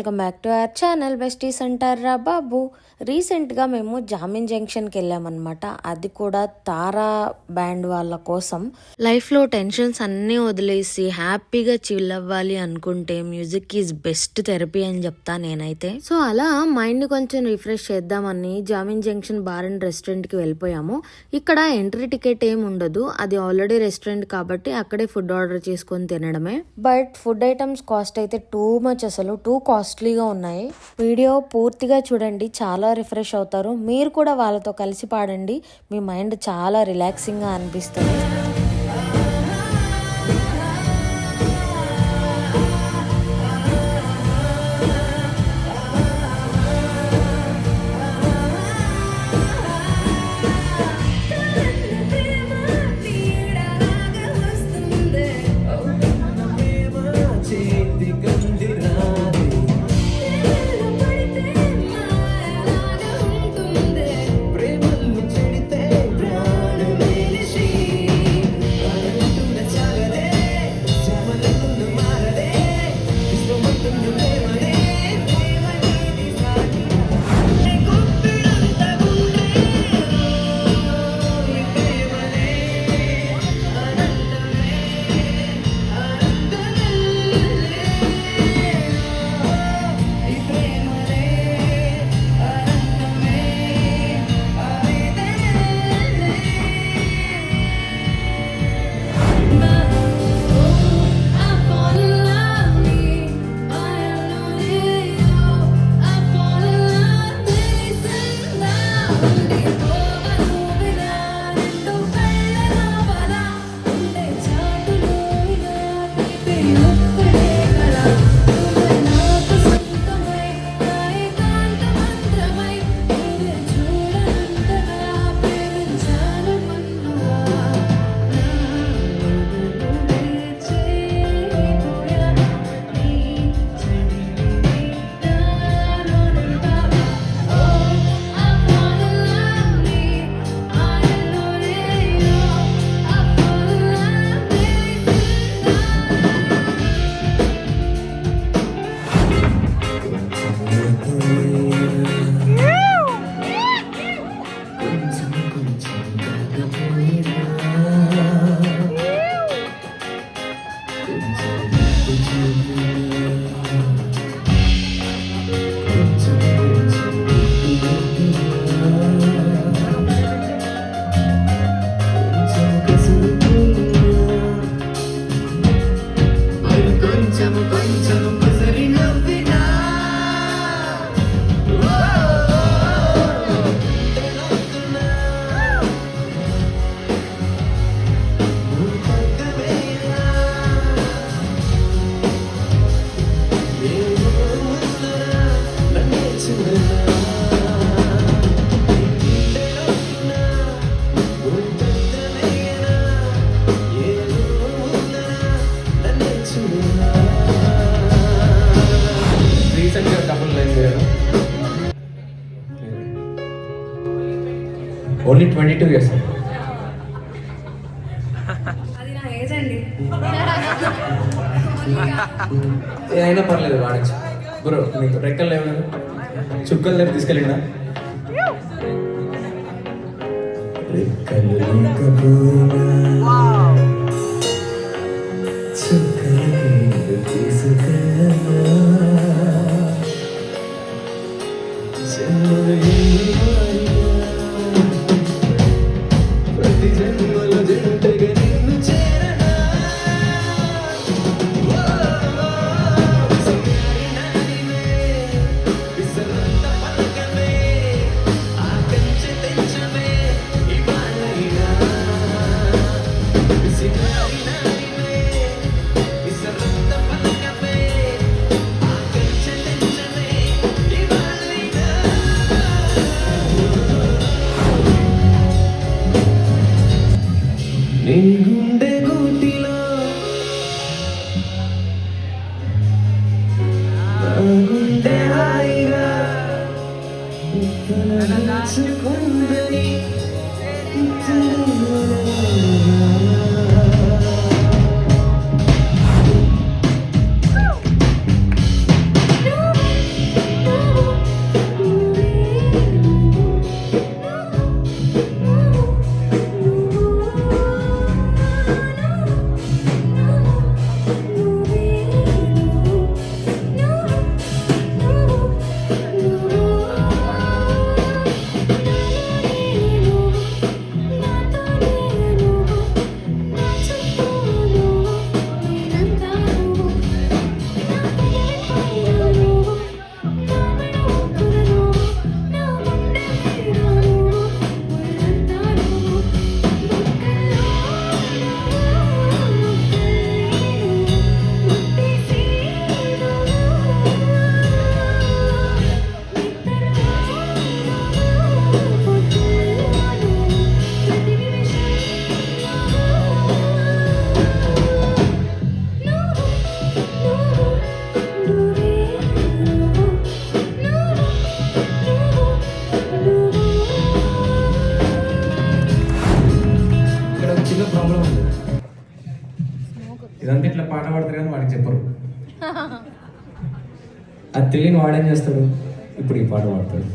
Welcome back to our channel besties అంటారా బాబు. రీసెంట్గా మేము జామిన్ జంక్షన్కి వెళ్ళామన్నమాట. అది కూడా తారా బ్యాండ్ వాళ్ళ కోసం. లైఫ్లో టెన్షన్స్ అన్నీ వదిలేసి హ్యాపీగా చిల్ అవ్వాలి అనుకుంటే మ్యూజిక్ ఈజ్ బెస్ట్ థెరపీ అని చెప్తా నేనైతే. సో అలా మైండ్ కొంచెం రిఫ్రెష్ చేద్దామని జామిన్ జంక్షన్ బార్ అండ్ రెస్టారెంట్కి వెళ్ళిపోయాము. ఇక్కడ ఎంట్రీ టికెట్ ఏమి ఉండదు, అది ఆల్రెడీ రెస్టారెంట్ కాబట్టి అక్కడే ఫుడ్ ఆర్డర్ చేసుకొని తినడమే. బట్ ఫుడ్ ఐటమ్స్ కాస్ట్ అయితే టూ మచ్, అసలు టూ కాస్ట్లీగా ఉన్నాయి. వీడియో పూర్తిగా చూడండి, చాలా రిఫ్రెష్ అవుతారు. మీరు కూడా వాళ్ళతో కలిసి పాడండి, మీ మైండ్ చాలా రిలాక్సింగ్గా అనిపిస్తుంది. Only 22 years. అది నా ఏజ్ అండి. అయినా పర్లేదు వాడచ్చు. బ్రో మీకు రెక్కలు లేవు కదా, చుక్కలు లేపు తీసుకెళ్ళిండా? రెక్కలు లేకపోయినా చుక్కలు తీసుకెళ్ళా గుండె గూటిలో గుండె హాయిగా నచ్చుకుందని ఇదంతా ఇట్లా పాట పాడతారు కానీ వాడికి చెప్పరు. అది తెలియని వాడేం చేస్తాడు, ఇప్పుడు ఈ పాట పాడతాడు.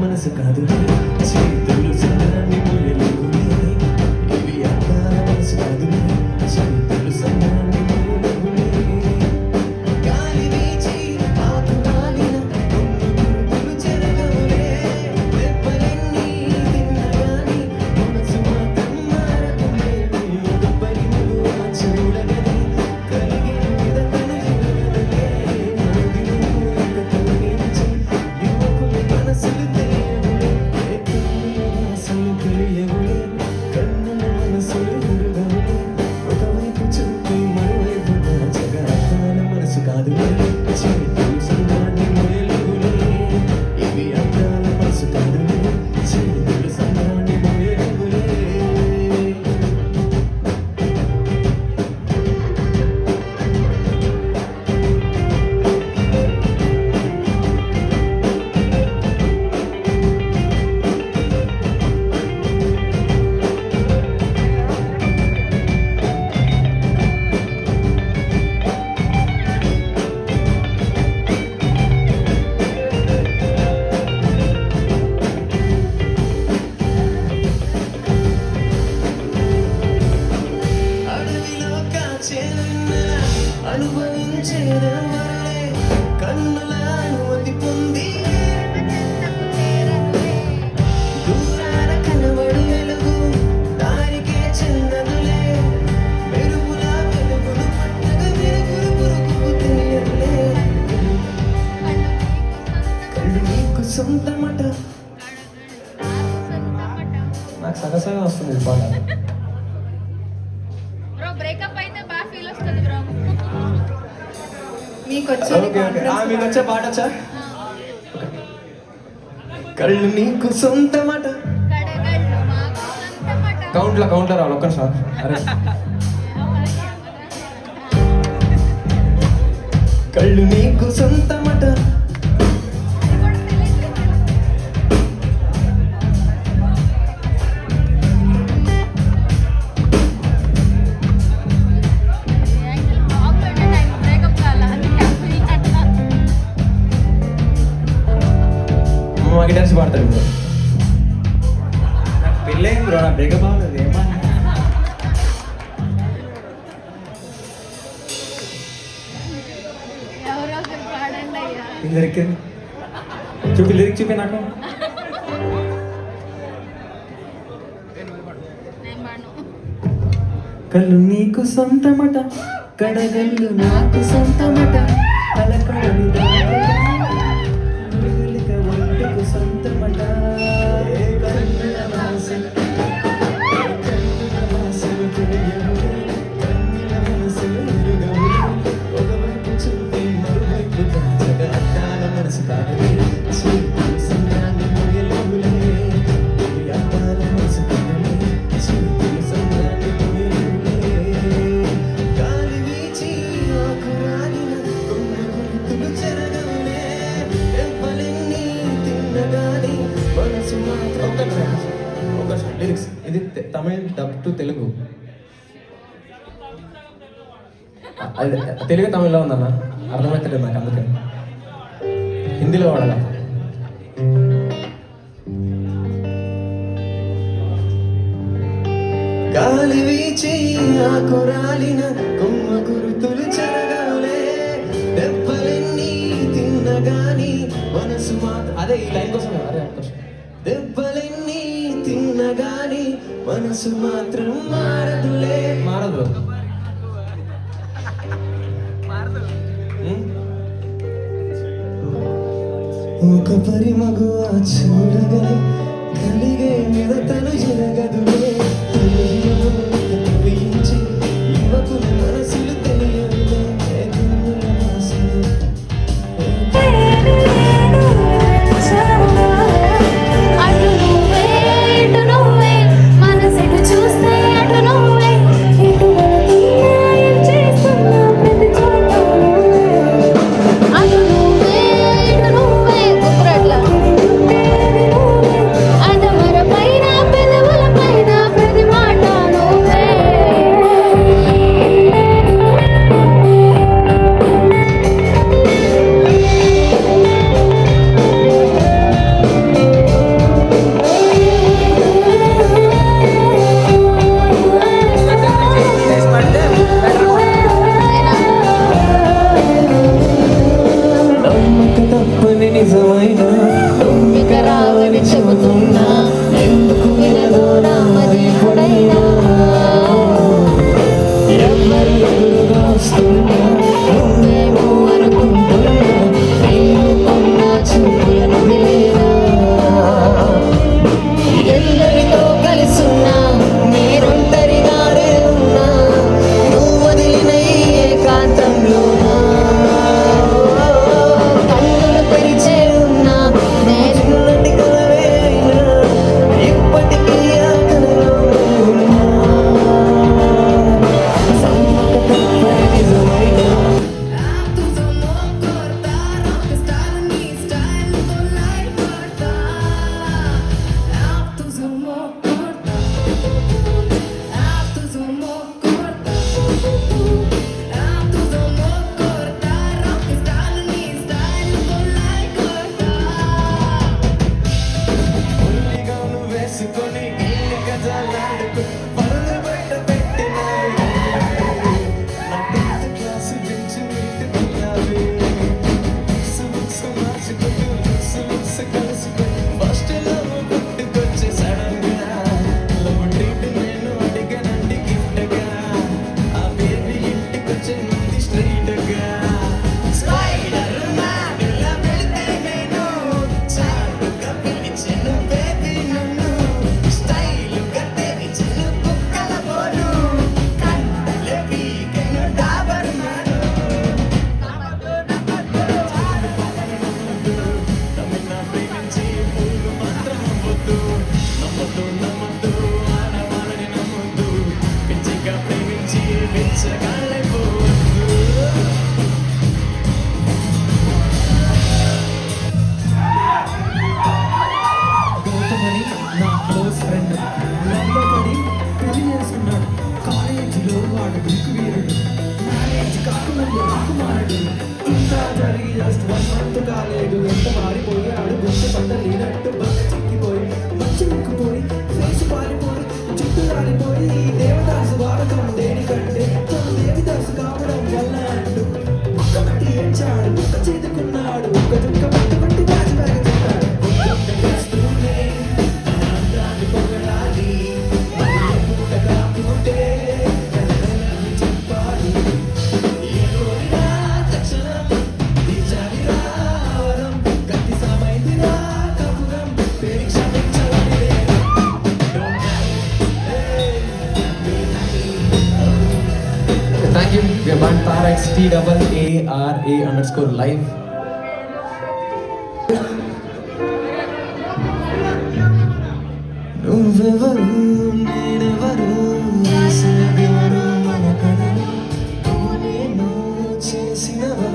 మనసు కాదు చేతులు సన్నాన్ని మొయలులే ఇవి అద్దాల మనసు కాదు చేతులు సన్నాన్ని మొయలులే గాలి వీచి ఆకు వాలిన కొమ్ములు చెరగవులే వెప్పలన్నీ తిన్నగాని మనసు మాత్రం మారకులే దుబ్బరి నువ్వు చూడగని కలిగే విధతను చూడలే నదిలో ఒక తొలగించి యువకుల మనసులు తెలియవులే సగసగా వస్తుంది ఈ పాట. బ్రో బ్రేకప్ అయితే బాగా ఫీల్ వస్తుంది బ్రో. మీకు ఓకే మీకు వచ్చే పాట వచ్చా? కళ్ళు నీకు సొంతమట. కౌంట్లో రావాలి ఒక్క నిమిషం. అరే కళ్ళు నీకు సొంతమట. మా గిటార్స్ పాడతాడు ఇప్పుడు. నాకు పెళ్ళైంది బ్రో, నా బ్రేకప్ అవ్వలేదు. ఏమన్నా లిరిక్ చూపి, లిరిక్ చూపి నాకు. కళ్ళు నీకు సొంతమట, కడగళ్ళు నాకు సొంతమట. కలకడలు దాటగా ఒంటికు సొంతమట. కన్నుల వాసన, కన్నుల వాసన తెలియవులే, కన్నుల మనసులు ఎరుగవులే. ఒకవైపు చూపి మరోవైపు దాచగా అద్దాల మనసు కాదులే. చూపు సంద్రాన్ని మోయలేవులే, ఇది అద్దాల మనసు కాదులే. చూపు సంద్రాన్ని మోయలేవులే. గాలి వీచి ఆకురాలిన కొమ్మ గుర్తులు చెరగవులే. దెబ్బలెన్ని తిన్నగాని మనసు మాత్రం ఒక లిరిక్స్ ఇది తమిళ్ డబ్ టు తెలుగు. అది తెలుగు తమిళ్లో ఉందన్న, అర్థమవుతలేదు నాకు, అందుకే హిందీలో వాడాల. గాలి వీచి ఆకురాలిన కొమ్మ గుర్తులు చెరగవులే. దెబ్బలెన్ని తిన్నగాని మనసు మాత్రం అదే ఈ లైన్ కోసం. అరే ఒక్క దెబ్బలెన్ని తిన్నగాని మనసు మాత్రం మారదులే. మారదు. ఒక పరిమగు చూడగలే కలిగే మిడతలు జరగదులే. తొలియించి యువకుల మనసులు తెలియదులే. కన్నుల వాసన, అటు నువ్వే ఇటు నువ్వే మనసుకు చూస్తే అటు నువ్వే ఇటు ఏం చేస్తున్నా ప్రతి చోట అటు నువ్వే ఇటు నువ్వే కుక్కరట్ల అదమర పైన పెదవుల పైన ప్రతి మాట నువ్వే. నమ్మక తప్పని నిజమైన ఇక రావని చెబుతున్నా ఎందుకు వినదో నామది ఎప్పుడైనా. ఎవరి ఎదురుగా వస్తున్నా నువ్వేమో అనుకుంటున్నా. నేను కొన్న చూపులను విలేనా. ఎందరితో కలిసున్నా నేనొంటరిగానే ఉన్నా. నువ్వు వదిలిన ఈ ఏకాంతంలోనా. కన్నులు తెరిచే ఉన్నా నేను చిన్నటి కలవే అయినా ఇప్పటికీ ఆ కలలోనే ఉన్నా. సమ్మక తప్పని నిజమైన ఉల్లిగౌను వేసుకొని ఇల్లు గజాలాడుకు పరులు బయట పెట్టినావి. నా 10th క్లాసు బెంచ్ మీట్ పిల్లావి. బుక్స్ మార్చుకుంటూ బుక్స్ కలుసుకొని ఫస్ట్ లవ్ పుట్టుకొచ్చే సడన్ గా. లవ్ ట్రీట్ నేను అడిగనండి గిఫ్ట్ గా. ఆ బేబీ ఇంటికొచ్చే ముందు స్ట్రైట్ గా. స్పైడర్ మ్యాన్ ఇలా వెళితే నేను చాటుగా పిలిచెను బేబీ నన్ను. STAARA_live. నువ్వెవరు నేనెవరు వేసేదెవరు మన కథలు నువ్వు నేను చేసినవా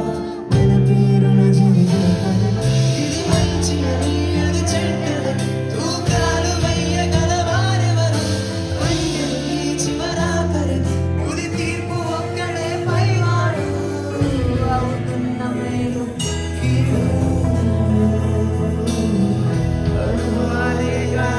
మన పేరున జరిగిన కథలు ఇది మంచి అని అది చెడ్డదని తూకాలు వెయ్యగలవారెవరు వయ్యలు ఈ చివరాఖరి ఉది తీర్పు ఒక్కడే పైవాడు అవుతున్న మేలు కీడు అనువాలేగా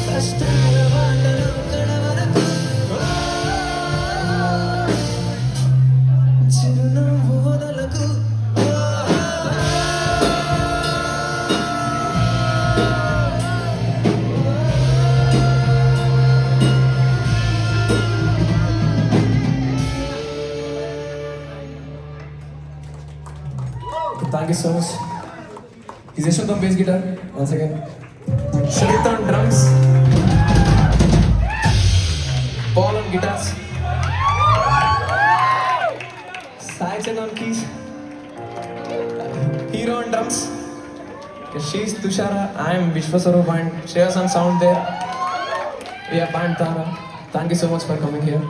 కష్టాల వాళ్ళలో కడవరకు చిరునవ్వు వదలకు Thank you so much. Is Yashwant on bass guitar? Once again. Sharita on drums. Paul on guitars. Saichan on keys. Hero on drums. She's Tushara. I am Vishwaswarup and Shreyas on sound there. We are Band Tara. Thank you so much for coming here.